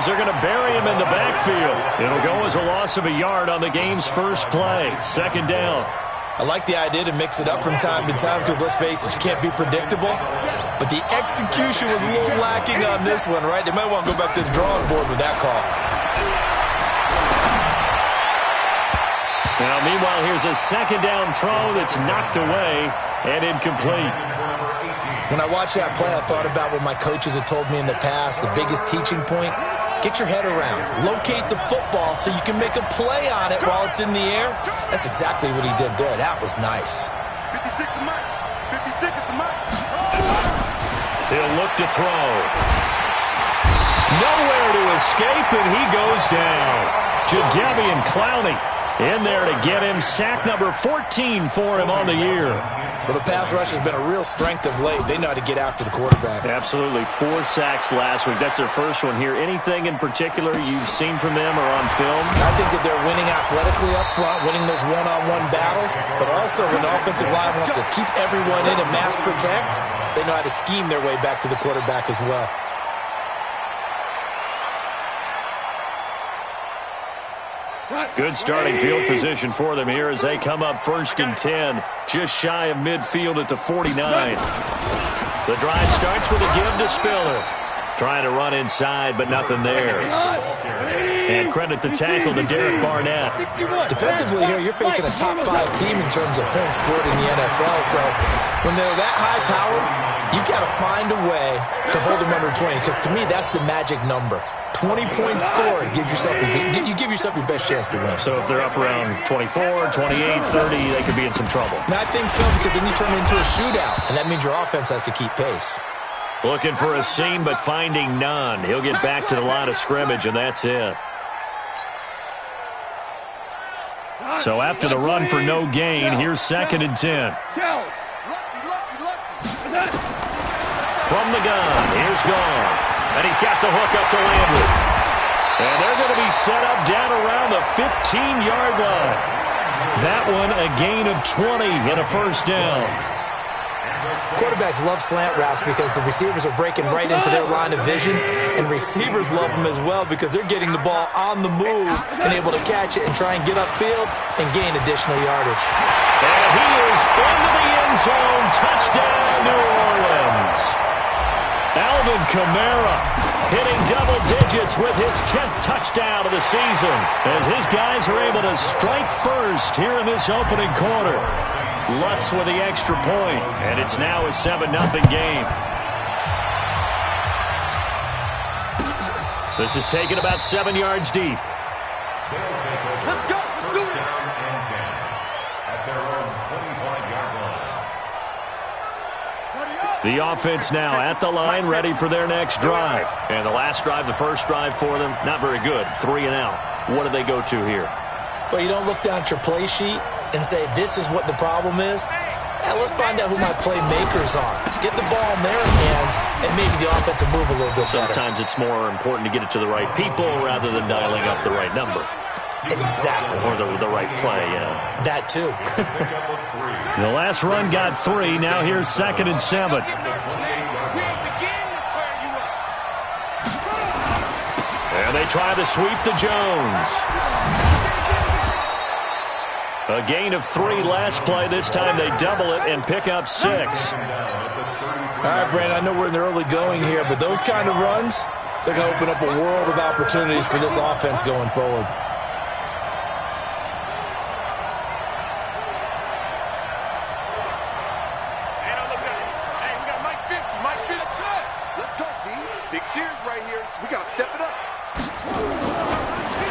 as they're going to bury him in the backfield. It'll go as a loss of a yard on the game's first play. Second down. I like the idea to mix it up from time to time because, let's face it, you can't be predictable. But the execution was a little lacking on this one, right? They might want to go back to the drawing board with that call. Now, meanwhile, here's a second down throw that's knocked away and incomplete. When I watched that play, I thought about what my coaches had told me in the past. The biggest teaching point, get your head around. Locate the football so you can make a play on it while it's in the air. That's exactly what he did there. That was nice. 56 to Mike. 56 to Mike. He'll look to throw. Nowhere to escape, and he goes down. Jadeveon Clowney in there to get him. Sack number 14 for him on the year. Well, the pass rush has been a real strength of late. They know how to get after the quarterback. Absolutely. 4 sacks last week. That's their first one here. Anything in particular you've seen from them or on film? I think that they're winning athletically up front, winning those one-on-one battles, but also when the offensive line wants to keep everyone in and mass protect, they know how to scheme their way back to the quarterback as well. Good starting field position for them here as they come up 1st and 10, just shy of midfield at the 49. The drive starts with a give to Spiller. Trying to run inside, but nothing there. And credit the tackle to Derek Barnett. Defensively here, you're facing a top 5 team in terms of points scored in the NFL, so when they're that high-powered, you've got to find a way to hold them under 20, because to me, that's the magic number. 20-point score, you give yourself your best chance to win. So if they're up around 24, 28, 30, they could be in some trouble. And I think so, because then you turn it into a shootout, and that means your offense has to keep pace. Looking for a seam, but finding none. He'll get back to the line of scrimmage, and that's it. So after the run for no gain, here's 2nd and 10. From the gun, here's Goff. And he's got the hook up to Landry. And they're going to be set up down around the 15-yard line. That one a gain of 20 and a first down. Quarterbacks love slant routes because the receivers are breaking right into their line of vision, and receivers love them as well because they're getting the ball on the move and able to catch it and try and get upfield and gain additional yardage. And he is into the end zone. Touchdown, New Orleans. Alvin Kamara hitting double digits with his 10th touchdown of the season as his guys are able to strike first here in this opening quarter. Lutz with the extra point, and it's now a 7-0 game. This is taken about 7 yards deep. Let's go. Let's do it. The offense now at the line, ready for their next drive. And the last drive, the first drive for them, not very good. 3 and out. What do they go to here? Well, you don't look down at your play sheet and say, this is what the problem is. Let's find out who my playmakers are. Get the ball in their hands and maybe the offensive move a little bit better. Sometimes it's more important to get it to the right people rather than dialing up the right number. Exactly. Or the right play, yeah. That too. The last run got 3. Now here's 2nd and 7. And they try to sweep to Jones. A gain of 3 last play. This time they double it and pick up 6. All right, Brandon, I know we're in the early going here, but those kind of runs, they're going to open up a world of opportunities for this offense going forward.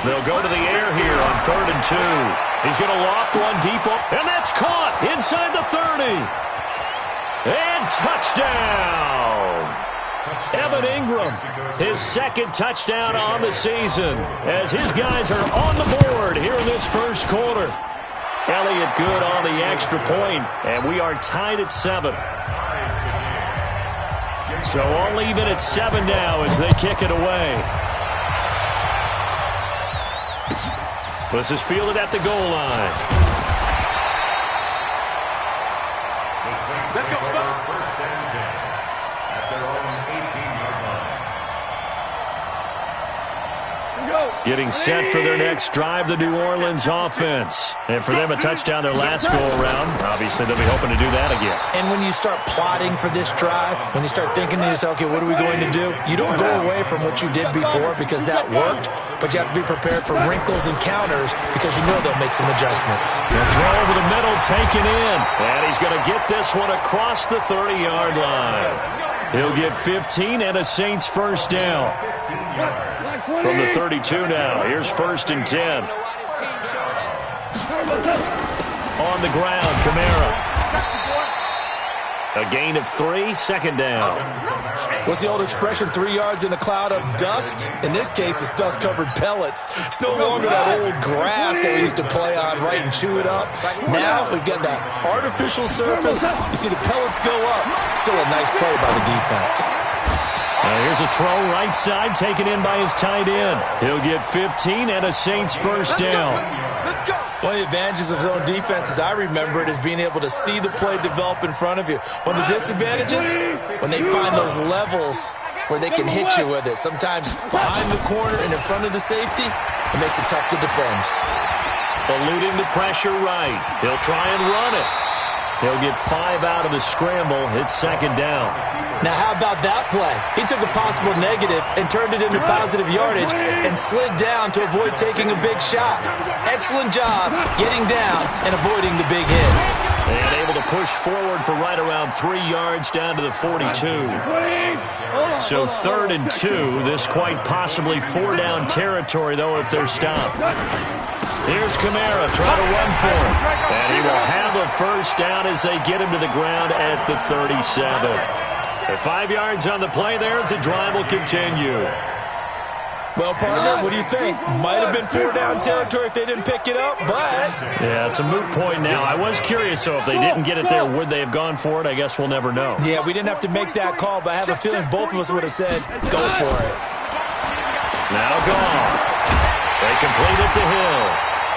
They'll go to the air here on 3rd and 2. He's going to loft one deep, and that's caught inside the 30. And touchdown. Evan Ingram, his 2nd touchdown on the season as his guys are on the board here in this first quarter. Elliott good on the extra point, and we are tied at 7. So all even at 7 now as they kick it away. This is fielded at the goal line. Let's go. First and 10 at their own 18-yard line. Getting set for their next drive, the New Orleans offense. And for them, a touchdown their last go-around. Obviously, they'll be hoping to do that again. And when you start plotting for this drive, when you start thinking to yourself, okay, what are we going to do? You don't go away from what you did before because that worked, but you have to be prepared for wrinkles and counters because you know they'll make some adjustments. The throw over the middle, taken in. And he's going to get this one across the 30-yard line. He'll get 15 and a Saints first down. From the 32 now, here's 1st and 10. On the ground, Kamara. A gain of 3, 2nd down. What's the old expression, 3 yards in a cloud of dust? In this case, it's dust-covered pellets. It's no longer that old grass that we used to play on, right, and chew it up. Now we've got that artificial surface. You see the pellets go up. Still a nice play by the defense. Here's a throw right side, taken in by his tight end. He'll get 15 and a Saints first down. One of the advantages of zone defense, as I remember it, is being able to see the play develop in front of you. One of the disadvantages, when they find those levels where they can hit you with it. Sometimes behind the corner and in front of the safety, it makes it tough to defend. Eluding the pressure right. He'll try and run it. He'll get 5 out of the scramble. It's 2nd down. Now, how about that play? He took a possible negative and turned it into positive yardage and slid down to avoid taking a big shot. Excellent job getting down and avoiding the big hit. And able to push forward for right around 3 yards down to the 42. So 3rd and 2. This quite possibly 4-down territory, though, if they're stopped. Here's Kamara, try to run for him. And he will have a first down as they get him to the ground at the 37. The 5 yards on the play there as the drive will continue. Well, partner, what do you think? Might have been 4-down territory if they didn't pick it up, but... Yeah, it's a moot point now. I was curious, so if they didn't get it there, would they have gone for it? I guess we'll never know. Yeah, we didn't have to make that call, but I have a feeling both of us would have said, go for it. Now gone. They complete it to Hill.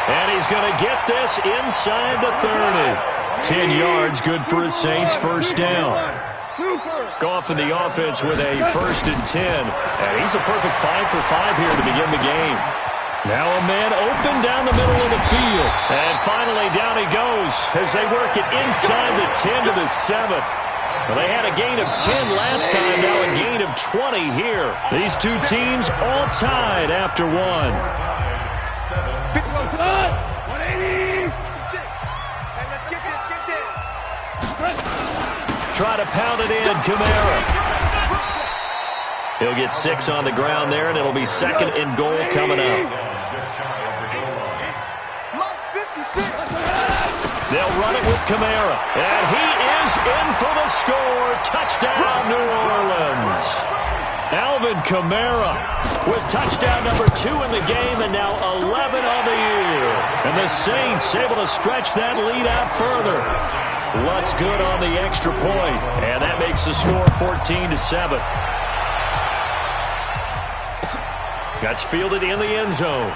And he's going to get this inside the 30. 10 yards, good for his Saints first down. Goff in the offense with a 1st and 10. And he's a perfect 5 for 5 here to begin the game. Now a man open down the middle of the field. And finally down he goes as they work it inside the 10 to the 7. Well, they had a gain of 10 last time, now a gain of 20 here. These two teams all tied after one. 180. Hey, let's get this. Try to pound it in, Kamara. He'll get 6 on the ground there, and it'll be 2nd and goal coming up. They'll run it with Kamara, and he is in for the score. Touchdown, New Orleans. Alvin Kamara with touchdown number 2 in the game, and now 11 on the year. And the Saints able to stretch that lead out further. What's good on the extra point, and that makes the score 14-7. That's fielded in the end zone.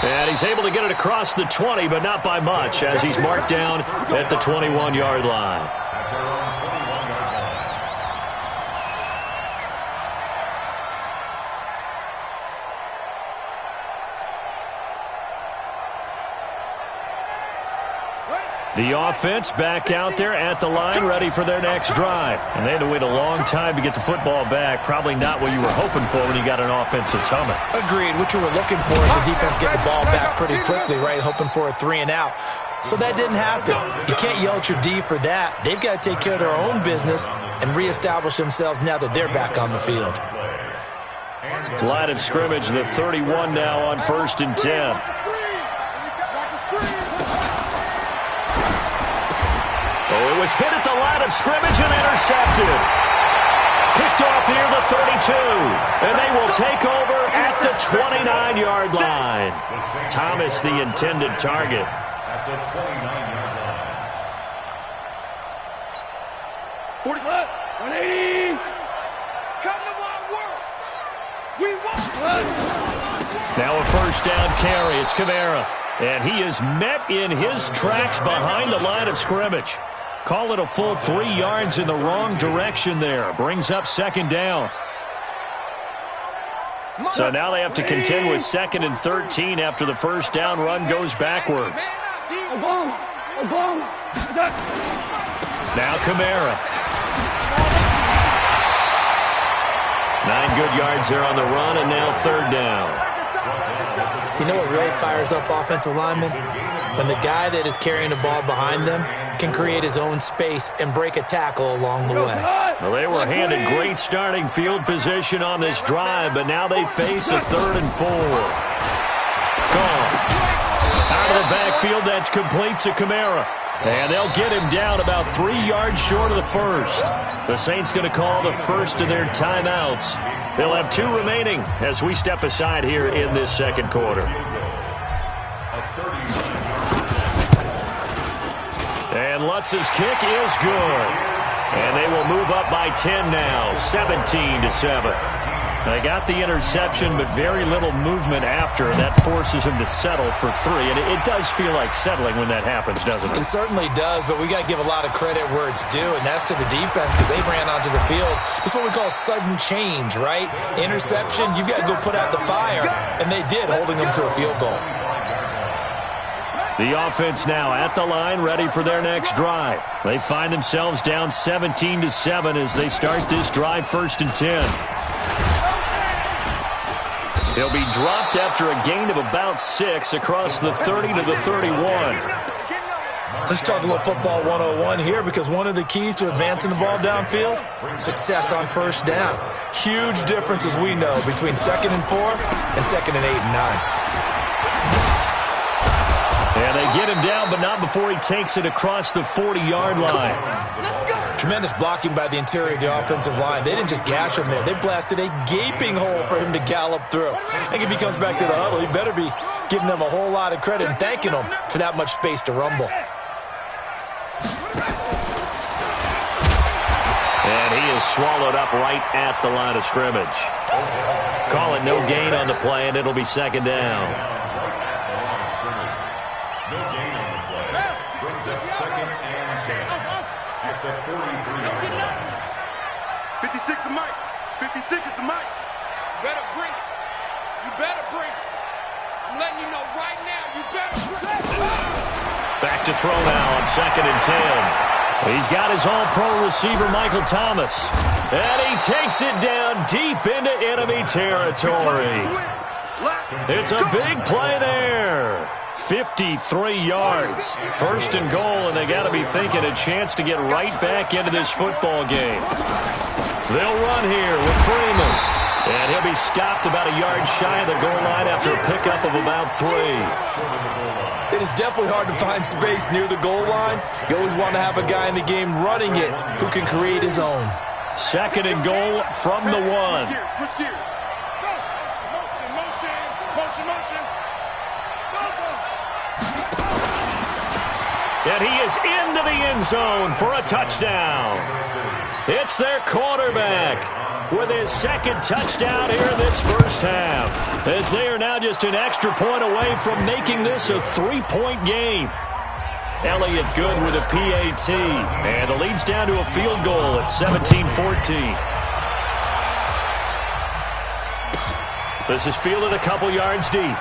And he's able to get it across the 20, but not by much, as he's marked down at the 21-yard line. The offense back out there at the line, ready for their next drive. And they had to wait a long time to get the football back. Probably not what you were hoping for when you got an offense that's humming. Agreed. What you were looking for is the defense get the ball back pretty quickly, right? Hoping for a 3 and out. So that didn't happen. You can't yell at your D for that. They've got to take care of their own business and reestablish themselves now that they're back on the field. Line of scrimmage, the 31 now on 1st and 10. Oh, it was hit at the line of scrimmage and intercepted. Picked off near the 32. And they will take over at the 29-yard line. Thomas, the intended target. At the 29-yard line. 180. Come to my work. We want. Now a first down carry. It's Kamara. And he is met in his tracks behind the line of scrimmage. Call it a full 3 yards in the wrong direction there. Brings up 2nd down. So now they have to contend with 2nd and 13 after the first down run goes backwards. Now Kamara. 9 good yards there on the run, and now 3rd down. You know what really fires up offensive linemen? When the guy that is carrying the ball behind them can create his own space and break a tackle along the way. Well, they were handed great starting field position on this drive, but now they face a 3rd and 4. Gone. Out of the backfield, that's complete to Kamara. And they'll get him down about 3 yards short of the first. The Saints going to call the first of their timeouts. They'll have 2 remaining as we step aside here in this second quarter. And Lutz's kick is good. And they will move up by 10 now, 17-7. They got the interception, but very little movement after. That forces him to settle for 3. And it does feel like settling when that happens, doesn't it? It certainly does, but we got to give a lot of credit where it's due, and that's to the defense because they ran onto the field. It's what we call sudden change, right? Interception, you've got to go put out the fire, and they did, holding them to a field goal. The offense now at the line, ready for their next drive. They find themselves down 17-7 as they start this drive, 1st and 10. He'll be dropped after a gain of about 6 across the 30 to the 31. Let's talk a little football 101 here because one of the keys to advancing the ball downfield, success on 1st down. Huge difference, as we know, between 2nd and 4 and 2nd and 8 and 9. And they get him down, but not before he takes it across the 40-yard line. Tremendous blocking by the interior of the offensive line. They didn't just gash him there. They blasted a gaping hole for him to gallop through. I think if he comes back to the huddle, he better be giving them a whole lot of credit and thanking them for that much space to rumble. And he is swallowed up right at the line of scrimmage. Call it no gain on the play, and it'll be 2nd down. 56 is Mike. 56 is the Mike. You better bring it. You better bring it. I'm letting you know right now, you better bring it. Back to throw now on 2nd and 10. He's got his all-pro receiver, Michael Thomas. And he takes it down deep into enemy territory. It's a big play there. 53 yards. 1st and goal, and they got to be thinking a chance to get right back into this football game. They'll run here with Freeman. And he'll be stopped about a yard shy of the goal line after a pickup of about 3. It is definitely hard to find space near the goal line. You always want to have a guy in the game running it who can create his own. 2nd and goal from the 1. Switch gears. Go. Motion, motion, motion, motion. And he is into the end zone for a touchdown. It's their quarterback with his 2nd touchdown here in this first half, as they are now just an extra point away from making this a 3-point game. Elliott good with a PAT, and the lead's down to a field goal at 17-14. This is fielded a couple yards deep.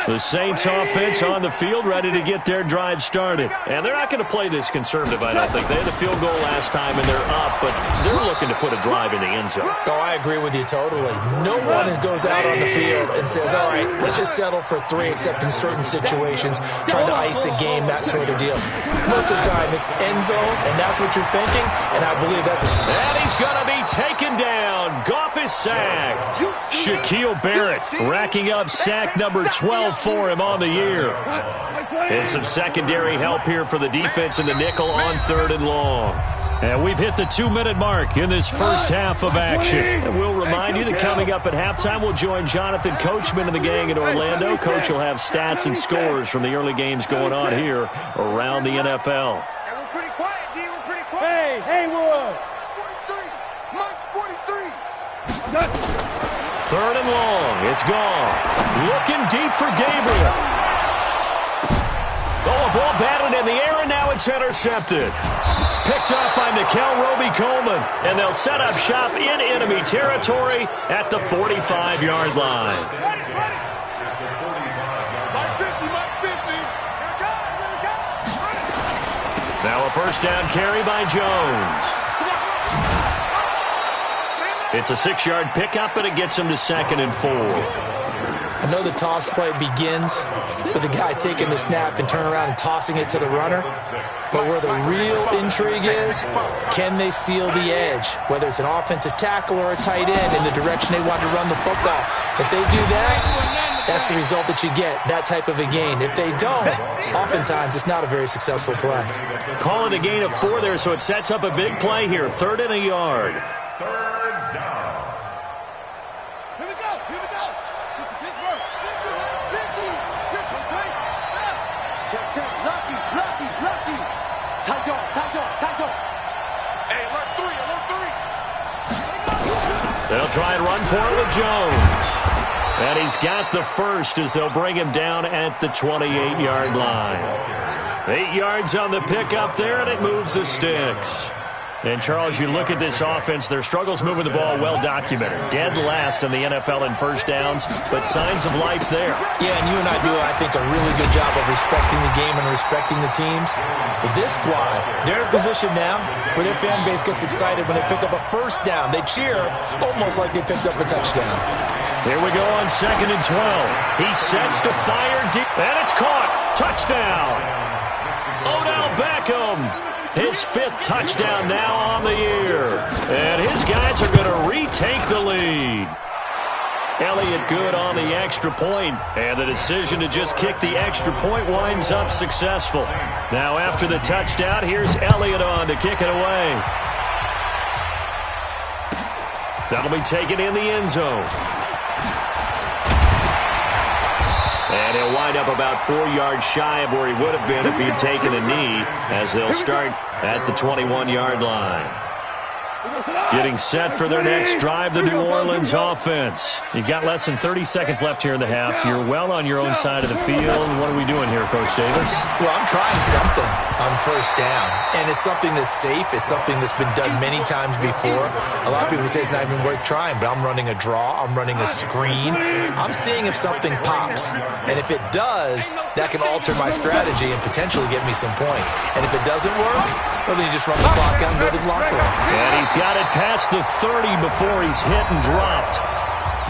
The Saints offense on the field ready to get their drive started. And they're not going to play this conservative, I don't think. They had a field goal last time, and they're up, but they're looking to put a drive in the end zone. Oh, I agree with you totally. No one goes out on the field and says, all right, let's just settle for 3, except in certain situations, trying to ice a game, that sort of deal. Most of the time, it's end zone, and that's what you're thinking, and I believe that's it. And he's going to be taken down. Goff is sacked. Shaquille Barrett racking up sack number 12 for him on the year. And some secondary help here for the defense in the nickel on 3rd and long. And we've hit the 2-minute mark in this first half of action. And we'll remind you that coming up at halftime, we'll join Jonathan Coachman and the gang in Orlando. Coach will have stats and scores from the early games going on here around the NFL. Hey, we're pretty quiet, D. We're pretty quiet. Hey, Haywood. 43. Mike's 43. Third and long. It's gone. Looking deep for Gabriel. Oh, a ball batted in the air, and now it's intercepted. Picked up by Nickel Roby-Coleman, and they'll set up shop in enemy territory at the 45-yard line. Now a first down carry by Jones. It's a 6-yard pickup, and it gets him to 2nd and 4. I know the toss play begins with the guy taking the snap and turning around and tossing it to the runner. But where the real intrigue is, can they seal the edge? Whether it's an offensive tackle or a tight end in the direction they want to run the football. If they do that, that's the result that you get, that type of a gain. If they don't, oftentimes it's not a very successful play. Calling a gain of 4 there, so it sets up a big play here. 3rd and a yard. They'll try and run for it with Jones. And he's got the first as they'll bring him down at the 28-yard line. 8 yards on the pickup there, and it moves the sticks. And, Charles, you look at this offense, their struggles moving the ball well documented. Dead last in the NFL in first downs, but signs of life there. Yeah, and you and I do, I think, a really good job of respecting the game and respecting the teams. But this squad, they're in a position now where their fan base gets excited when they pick up a first down. They cheer almost like they picked up a touchdown. Here we go on 2nd and 12. He sets to fire deep, and it's caught. Touchdown. Odell Beckham. His 5th touchdown now on the year. And his guys are going to retake the lead. Elliott good on the extra point, and the decision to just kick the extra point winds up successful. Now after the touchdown, here's Elliott on to kick it away. That'll be taken in the end zone. And he'll wind up about 4 yards shy of where he would have been if he'd taken a knee, as they'll start at the 21-yard line. Getting set for their next drive, the New Orleans offense. You've got less than 30 seconds left here in the half. You're well on your own side of the field. What are we doing here, Coach Davis? Well, I'm trying something on first down, and it's something that's safe. It's something that's been done many times before. A lot of people say it's not even worth trying, but I'm running a draw. I'm running a screen. I'm seeing if something pops, and if it does, that can alter my strategy and potentially get me some points. And if it doesn't work, well, then you just run the clock out and go to the locker room. And he's got it past the 30 before he's hit and dropped.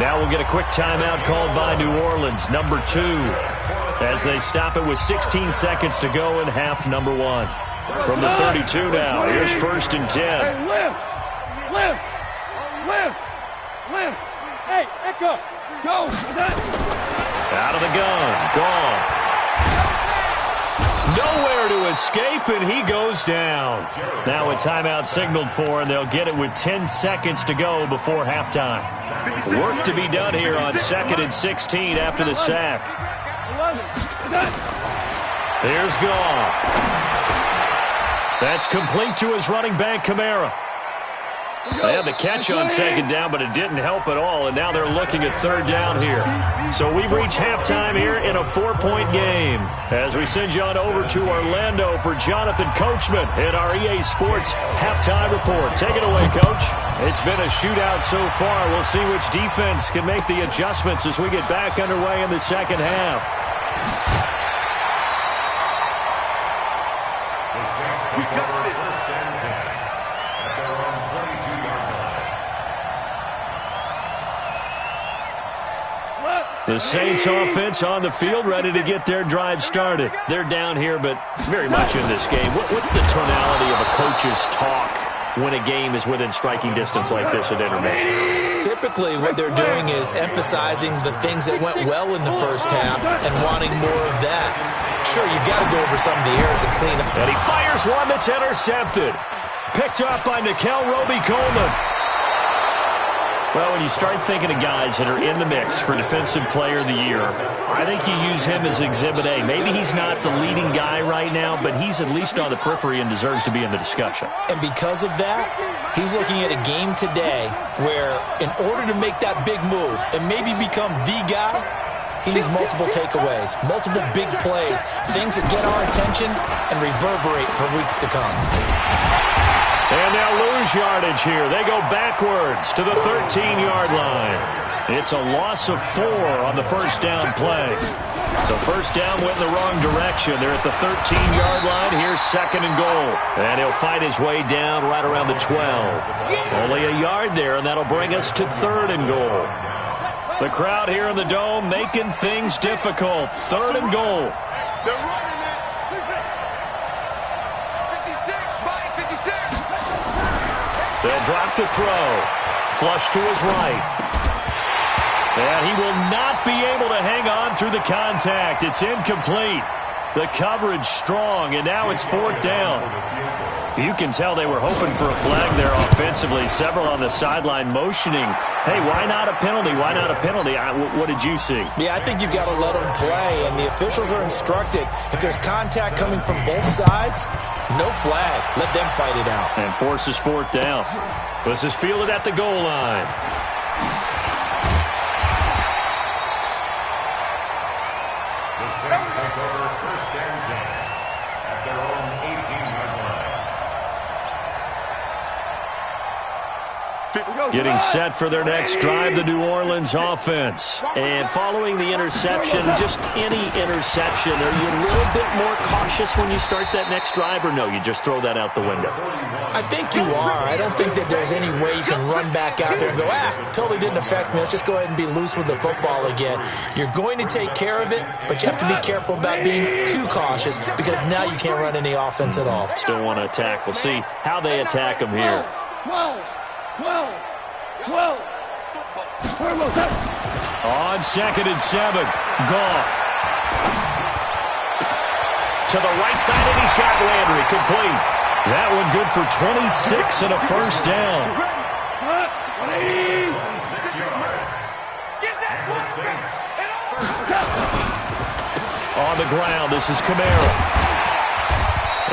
Now we'll get a quick timeout called by New Orleans, number 2, as they stop it with 16 seconds to go in half number 1. From the 32 now, here's 1st and 10. Hey, lift. Hey, Echo, go. Out of the gun, Goff. Nowhere to escape, and he goes down. Now a timeout signaled for, and they'll get it with 10 seconds to go before halftime. Work to be done here on 2nd and 16 after the sack. Here's Goff. That's complete to his running back, Kamara. They had the catch on 2nd down, but it didn't help at all, and now they're looking at 3rd down here. So we've reached halftime here in a 4-point game. As we send you on over to Orlando for Jonathan Coachman in our EA Sports Halftime Report. Take it away, Coach. It's been a shootout so far. We'll see which defense can make the adjustments as we get back underway in the second half. We got this. The Saints offense on the field, ready to get their drive started. They're down here, but very much in this game. What's the tonality of a coach's talk when a game is within striking distance like this at intermission? Typically, what they're doing is emphasizing the things that went well in the first half and wanting more of that. Sure, you've got to go over some of the errors and clean them. And he fires one that's intercepted. Picked up by Nickel Roby-Coleman. Well, when you start thinking of guys that are in the mix for Defensive Player of the Year, I think you use him as Exhibit A. Maybe he's not the leading guy right now, but he's at least on the periphery and deserves to be in the discussion. And because of that, he's looking at a game today where in order to make that big move and maybe become the guy, he needs multiple takeaways, multiple big plays, things that get our attention and reverberate for weeks to come. And they'll lose yardage here. They go backwards to the 13-yard line. It's a loss of 4 on the first down play. So first down went in the wrong direction. They're at the 13-yard line. Here's second and goal. And he'll fight his way down right around the 12. Only a yard there, and that'll bring us to third and goal. The crowd here in the Dome making things difficult. Third and goal. They're running it. 56, Mike, 56. They'll drop to throw. Flush to his right. And he will not be able to hang on through the contact. It's incomplete. The coverage strong, and now it's fourth down. You can tell they were hoping for a flag there offensively. Several on the sideline motioning. Hey, why not a penalty? Why not a penalty? What did you see? Yeah, I think you've got to let them play, and the officials are instructed. If there's contact coming from both sides, no flag. Let them fight it out. And forces fourth down. This is fielded at the goal line. The Saints take over first and 10 at their own 18-yard line. Getting set for their next drive, the New Orleans offense. And following the interception, just any interception, are you a little bit more cautious when you start that next drive, or no, you just throw that out the window? I think you are. I don't think that there's any way you can run back out there and go, totally didn't affect me. Let's just go ahead and be loose with the football again. You're going to take care of it, but you have to be careful about being too cautious because now you can't run any offense at all. Still want to attack. We'll see how they attack them here. 12. On second and 7, Goff. To the right side, and he's got Landry complete. That one good for 26 and a first down. 26 yards. And the Saints. On the ground, this is Kamara.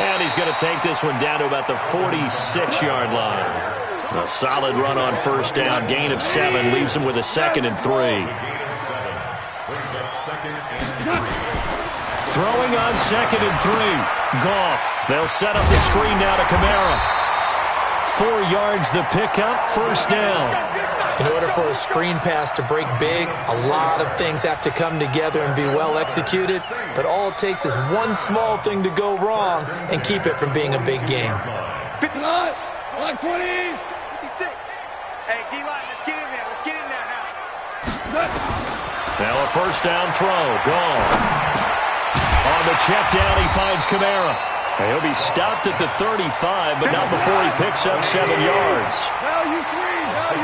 And he's going to take this one down to about the 46-yard line. A solid run on first down, gain of 7, leaves him with a second and 3. Throwing on second and 3, Goff. They'll set up the screen now to Kamara. 4 yards the pickup, first down. In order for a screen pass to break big, a lot of things have to come together and be well executed, but all it takes is one small thing to go wrong and keep it from being a big game. 59, 20. Hey, D-line, let's get in there. Let's get in there now. Now a first down throw, gone. On the check down, he finds Kamara. And he'll be stopped at the 35, but not before he picks up 7 yards.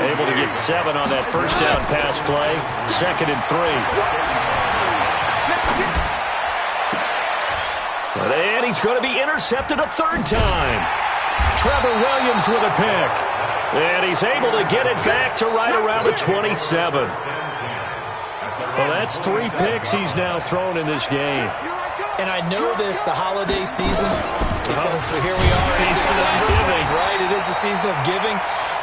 Able to get 7 on that first down pass play. Second and 3. And he's going to be intercepted a third time. Trevor Williams with a pick. And he's able to get it back to right around the 27. Well, that's 3 picks he's now thrown in this game. And I know this, the holiday season, because here we are in December, right? It is the season of giving.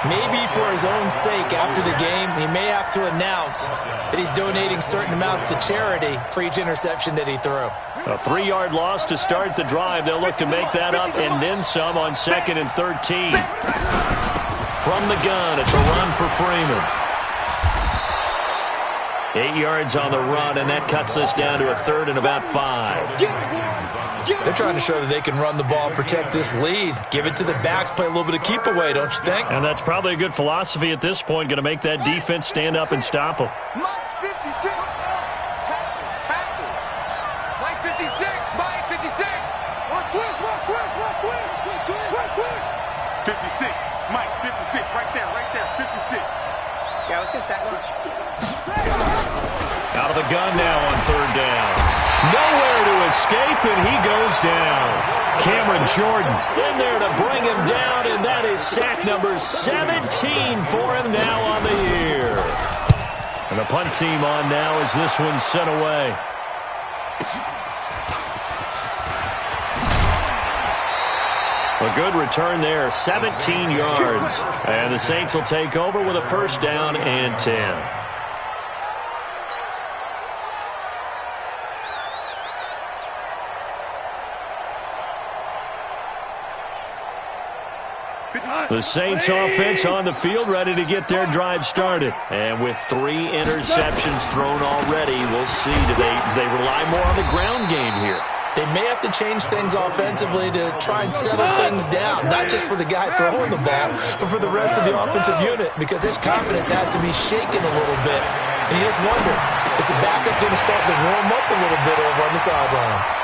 Maybe for his own sake, after the game, he may have to announce that he's donating certain amounts to charity for each interception that he threw. A 3-yard loss to start the drive. They'll look to make that up and then some on second and 13. From the gun, it's a run for Freeman. 8 yards on the run, and that cuts us down to a third and about 5. They're trying to show that they can run the ball and protect this lead. Give it to the backs, play a little bit of keep away, don't you think? And that's probably a good philosophy at this point, going to make that defense stand up and stop them. Mike 56. Tackle. Mike 56. Mike 56. One twist. 56. Mike 56. Right there. 56. Yeah, let's get a sack lunch. Out of the gun now on third down. Nowhere to escape, and he goes down. Cameron Jordan in there to bring him down, and that is sack number 17 for him now on the year. And the punt team on now as this one's sent away. A good return there, 17 yards. And the Saints will take over with a first down and 10. The Saints offense on the field, ready to get their drive started. And with 3 interceptions thrown already, we'll see. Do they rely more on the ground game here? They may have to change things offensively to try and settle things down, not just for the guy throwing the ball, but for the rest of the offensive unit, because his confidence has to be shaken a little bit. And you just wonder, is the backup going to start to warm up a little bit over on the sideline?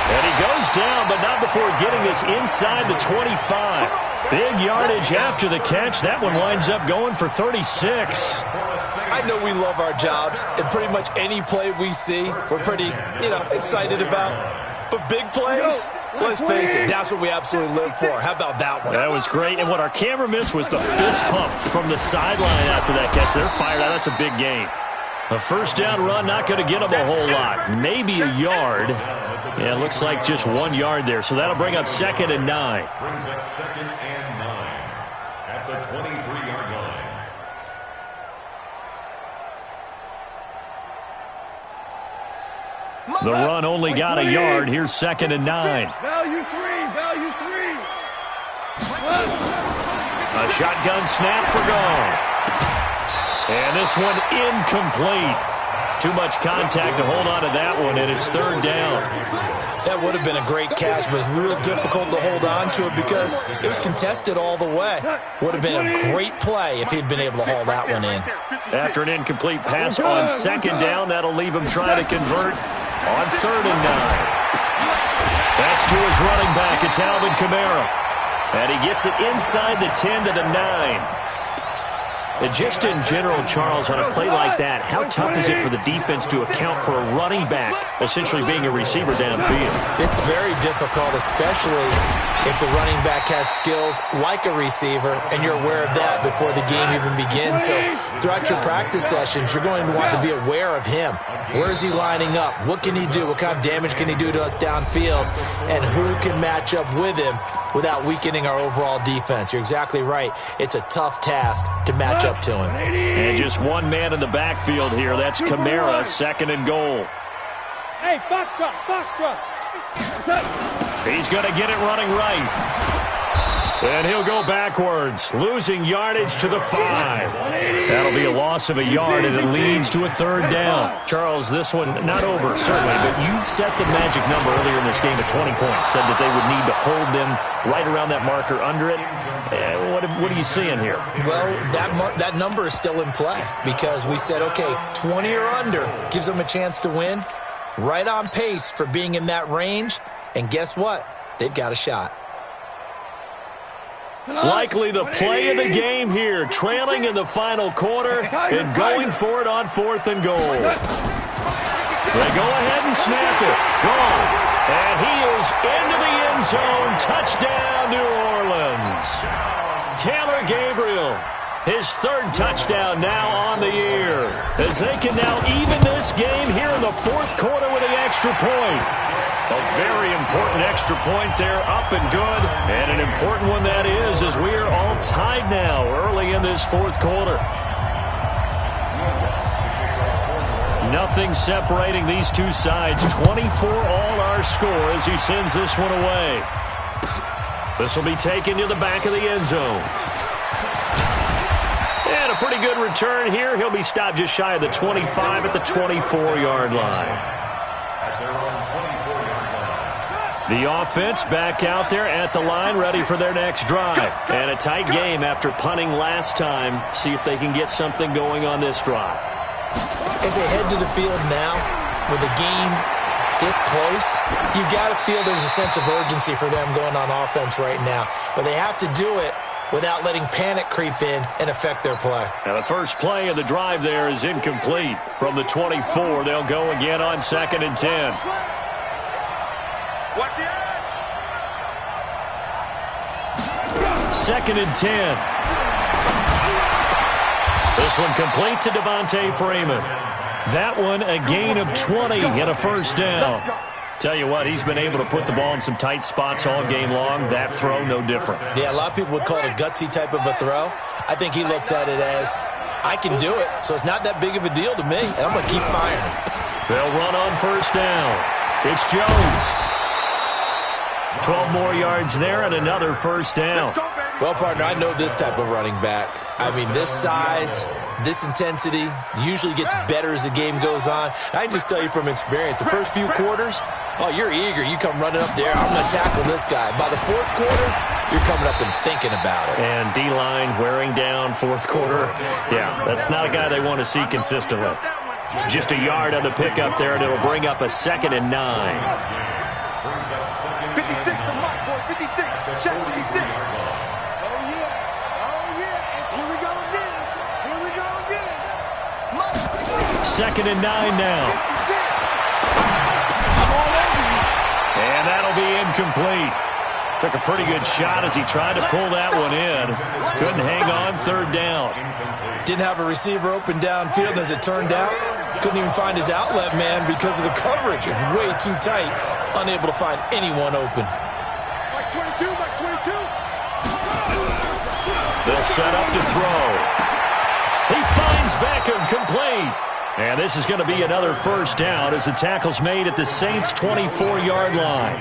And he goes down, but not before getting this inside the 25. Big yardage after the catch. That one winds up going for 36. I know we love our jobs, and pretty much any play we see, we're pretty, excited about. But big plays, let's face it, that's what we absolutely live for. How about that one? That was great. And what our camera missed was the fist pump from the sideline after that catch. They're fired out. That's a big game. A first down run, not going to get them a whole lot. Maybe a yard. Yeah, it looks like just 1 yard there. So that'll bring up 2nd and 9. Brings up 2nd and 9 at the 23-yard line. The run only got a yard. Here's 2nd and 9. Value 3, value 3. A shotgun snap for gone. And this one incomplete. Too much contact to hold on to that one, and it's 3rd down. That would have been a great catch, but it's real difficult to hold on to it because it was contested all the way. Would have been a great play if he'd been able to haul that one in. After an incomplete pass on 2nd down, that'll leave him trying to convert on 3rd and 9. That's to his running back. It's Alvin Kamara. And he gets it inside the 10 to the 9. And just in general, Charles, on a play like that, how tough is it for the defense to account for a running back essentially being a receiver downfield? It's very difficult, especially if the running back has skills like a receiver, and you're aware of that before the game even begins. So throughout your practice sessions, you're going to want to be aware of him. Where is he lining up? What can he do? What kind of damage can he do to us downfield? And who can match up with him without weakening our overall defense? You're exactly right. It's a tough task to match up to him. And just one man in the backfield here. That's Kamara, 2nd and goal. Hey, Foxtrot, Foxtrot. He's going to get it running right. And he'll go backwards, losing yardage to the 5. That'll be a loss of a yard, and it leads to a 3rd down. Charles, this one not over, certainly, but you set the magic number earlier in this game at 20 points, said that they would need to hold them right around that marker under it. What are you seeing here? Well, that number is still in play because we said, okay, 20 or under gives them a chance to win. Right on pace for being in that range, and guess what? They've got a shot. Likely the play of the game here, trailing in the final quarter and going for it on 4th and goal. They go ahead and snap it. Gone. And he is into the end zone. Touchdown, New Orleans. Taylor Gabriel, his 3rd touchdown now on the year, as they can now even this game here in the 4th quarter with the extra point. A very important extra point there, up and good. And an important one that is, as we are all tied now early in this 4th quarter. Nothing separating these two sides. 24 all our score as he sends this one away. This will be taken to the back of the end zone. And a pretty good return here. He'll be stopped just shy of the 25 at the 24-yard line. The offense back out there at the line, ready for their next drive. And a tight game after punting last time. See if they can get something going on this drive. As they head to the field now, with the game this close, you've got to feel there's a sense of urgency for them going on offense right now. But they have to do it without letting panic creep in and affect their play. Now the first play of the drive there is incomplete. From the 24, they'll go again on 2nd and 10. Watch the 2nd and 10. This one complete to Devontae Freeman. That one a gain of 20 and a first down. Tell you what, he's been able to put the ball in some tight spots all game long. That throw, no different. Yeah, a lot of people would call it a gutsy type of a throw. I think he looks at it as, I can do it, so it's not that big of a deal to me, and I'm going to keep firing. They'll run on first down. It's Jones. 12 more yards there and another first down. Well, partner, I know this type of running back. I mean, this size, this intensity usually gets better as the game goes on. I can just tell you from experience, the first few quarters, oh, you're eager. You come running up there, I'm going to tackle this guy. By the fourth quarter, you're coming up and thinking about it. And D-line wearing down fourth quarter. Yeah, that's not a guy they want to see consistently. Just a yard on the pickup there, and it'll bring up a 2nd and 9. 56 for Mike, boys. 56. Check 56. Second and 9 now. And that'll be incomplete. Took a pretty good shot as he tried to pull that one in. Couldn't hang on, third down. Didn't have a receiver open downfield, and as it turned out, couldn't even find his outlet man because of the coverage. It's way too tight, unable to find anyone open. Mike 22, Mike 22. They'll set up to throw. He finds Beckham, complete. And this is going to be another first down as the tackle's made at the Saints' 24-yard line.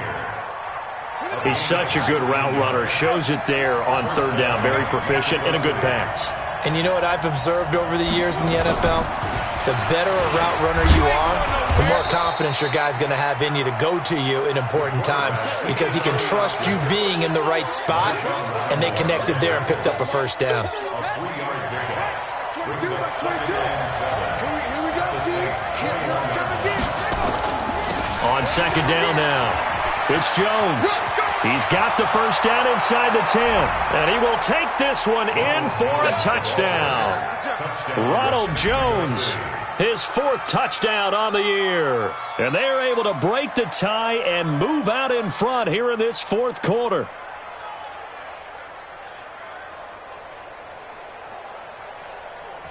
He's such a good route runner. Shows it there on third down. Very proficient and a good pass. And you know what I've observed over the years in the NFL? The better a route runner you are, the more confidence your guy's going to have in you to go to you in important times because he can trust you being in the right spot, and they connected there and picked up a first down. 22, Mike 22. Here we go, G. Here I come again. On second down now, it's Jones. He's got the first down inside the 10, and he will take this one in for a touchdown. Ronald Jones, his 4th touchdown on the year. And they're able to break the tie and move out in front here in this 4th quarter.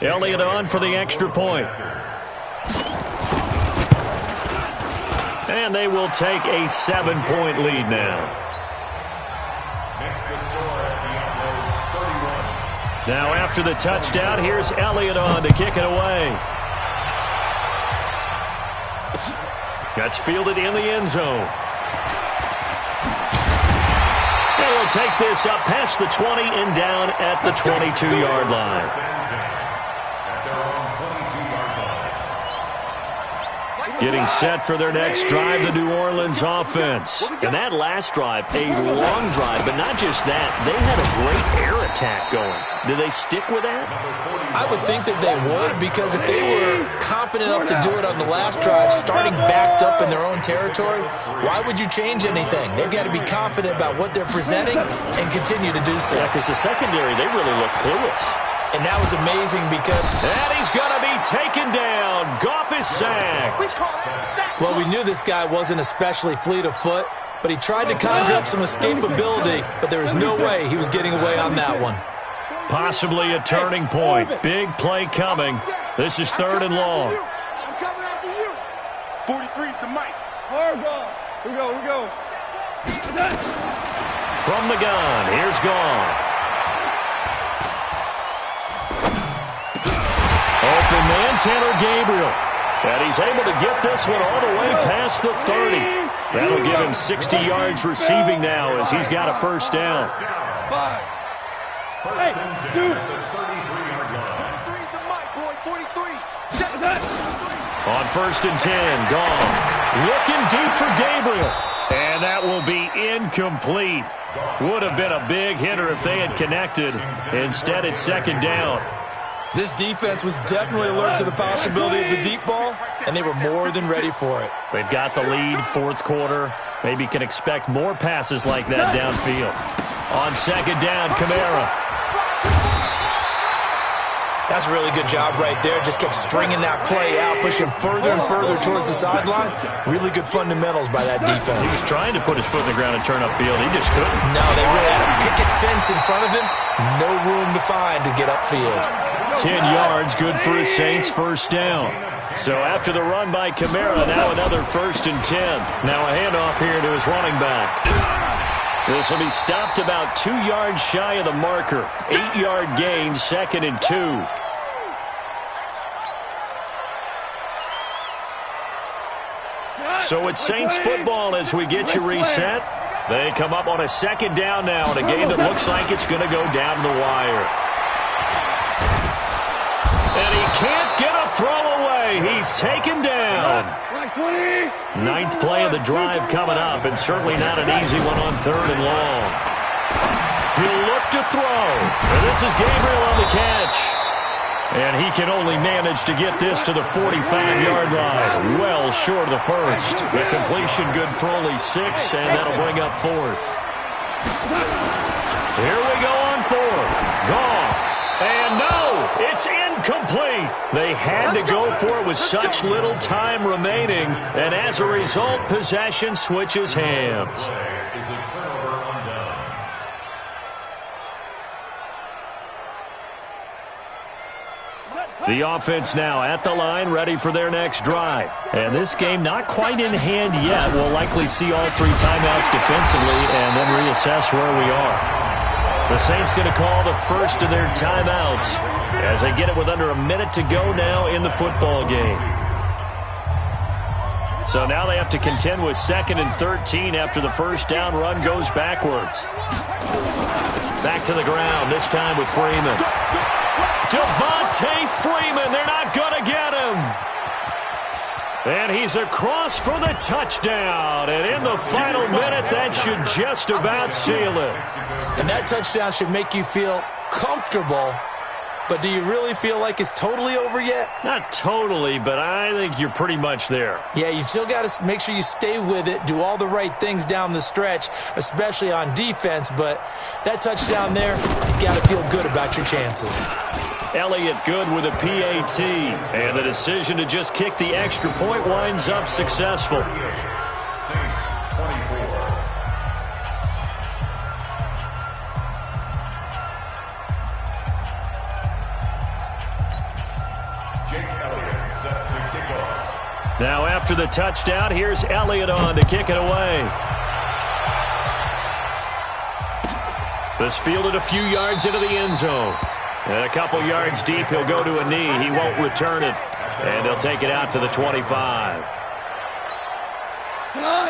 Elliott on for the extra point. And they will take a 7-point lead now. Now after the touchdown, here's Elliott on to kick it away. That's fielded in the end zone. They will take this up past the 20 and down at the 22-yard line. Getting set for their next drive, the New Orleans offense. And that last drive, a long drive, but not just that. They had a great air attack going. Do they stick with that? I would think that they would, because if they were confident enough to do it on the last drive, starting backed up in their own territory, why would you change anything? They've got to be confident about what they're presenting and continue to do so. Yeah, because the secondary, they really look clueless. And that was amazing because... And he's going to be taken down. Goff is sacked. Well, we knew this guy wasn't especially fleet of foot, but he tried to conjure up some escapability, but there was no way he was getting away on that one. Possibly a turning point. Big play coming. This is 3rd and long. I'm coming after you. 43's the mic. Hard ball. Here we go. From the gun, here's Goff. Open man, Tanner Gabriel. And he's able to get this one all the way past the 30. That'll give him 60 yards receiving now as he's got a first down. 5. Hey, dude. 43's the mic, boy. 43. Check that. On 1st and 10, Goff looking deep for Gabriel. And that will be incomplete. Would have been a big hitter if they had connected. Instead, it's 2nd down. This defense was definitely alert to the possibility of the deep ball, and they were more than ready for it. They've got the lead, 4th quarter. Maybe can expect more passes like that downfield. On 2nd down, Kamara. That's a really good job right there. Just kept stringing that play out, pushing further and further towards the sideline. Really good fundamentals by that defense. He was trying to put his foot in the ground and turn upfield. He just couldn't. No, they really had a picket fence in front of him. No room to find to get upfield. 10 yards, good for a Saints first down. So after the run by Kamara, now another 1st and 10. Now a handoff here to his running back. This will be stopped about 2 yards shy of the marker. 8-yard gain, 2nd and 2. So it's Saints football as we get you reset. They come up on a 2nd down now in a game that looks like it's going to go down the wire. And he can't get a throw away. He's taken down. 9th play of the drive coming up, and certainly not an easy one on 3rd and long. He'll look to throw. And this is Gabriel on the catch. And he can only manage to get this to the 45-yard line. Well short of the first. The completion good for only 6, and that'll bring up 4th. Here we go on 4th. Goff. And no, it's incomplete. They had to go for it with such little time remaining. And as a result, possession switches hands. The offense now at the line, ready for their next drive. And this game not quite in hand yet. We'll likely see all 3 timeouts defensively and then reassess where we are. The Saints going to call the first of their timeouts as they get it with under a minute to go now in the football game. So now they have to contend with 2nd and 13 after the first down run goes backwards. Back to the ground, this time with Freeman. Devontae Freeman, they're not going to get him. And he's across for the touchdown. And in the final minute, that should just about seal it. And that touchdown should make you feel comfortable. But do you really feel like it's totally over yet? Not totally, but I think you're pretty much there. Yeah, you still got to make sure you stay with it, do all the right things down the stretch, especially on defense. But that touchdown there, you got to feel good about your chances. Elliott good with a PAT. And the decision to just kick the extra point winds up successful. Saints 24. Now after the touchdown, here's Elliott on to kick it away. This fielded a few yards into the end zone. And a couple yards deep, he'll go to a knee. He won't return it. And they'll take it out to the 25.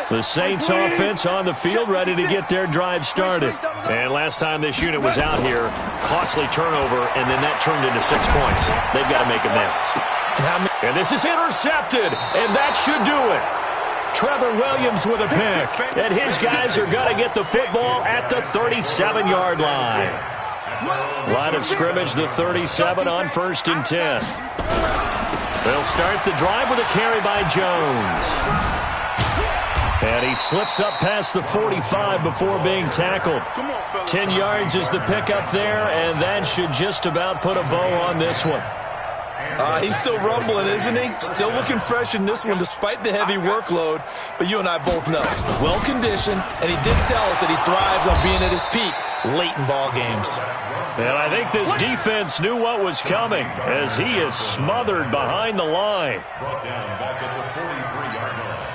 The Saints offense on the field ready to get their drive started. And last time this unit was out here, costly turnover, and then that turned into 6 points. They've got to make amends. And this is intercepted, and that should do it. Trevor Williams with a pick, and his guys are going to get the football at the 37-yard line. Line of scrimmage, the 37 on 1st and 10. They'll start the drive with a carry by Jones. And he slips up past the 45 before being tackled. 10 yards is the pickup there, and that should just about put a bow on this one. He's still rumbling, isn't he? Still looking fresh in this one despite the heavy workload. But you and I both know, well-conditioned, and he did tell us that he thrives on being at his peak late in ball games. And I think this defense knew what was coming as he is smothered behind the line. Brought down back at the 43-yard line.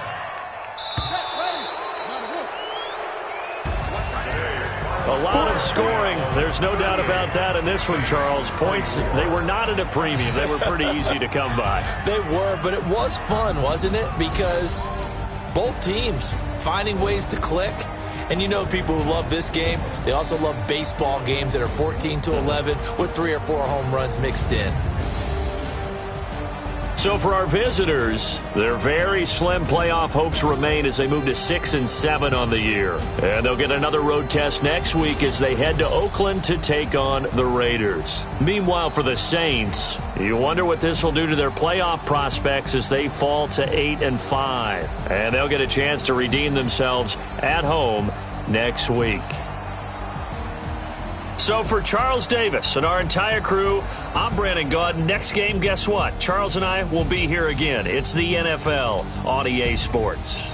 A lot of scoring. There's no doubt about that in this one, Charles. Points, they were not at a premium. They were pretty easy to come by. They were, but it was fun, wasn't it? Because both teams finding ways to click. And you know people who love this game, they also love baseball games that are 14-11 with 3 or 4 home runs mixed in. So for our visitors, their very slim playoff hopes remain as they move to 6-7 on the year. And they'll get another road test next week as they head to Oakland to take on the Raiders. Meanwhile, for the Saints, you wonder what this will do to their playoff prospects as they fall to 8-5. And they'll get a chance to redeem themselves at home next week. So for Charles Davis and our entire crew, I'm Brandon Gaudin. Next game, guess what? Charles and I will be here again. It's the NFL on EA Sports.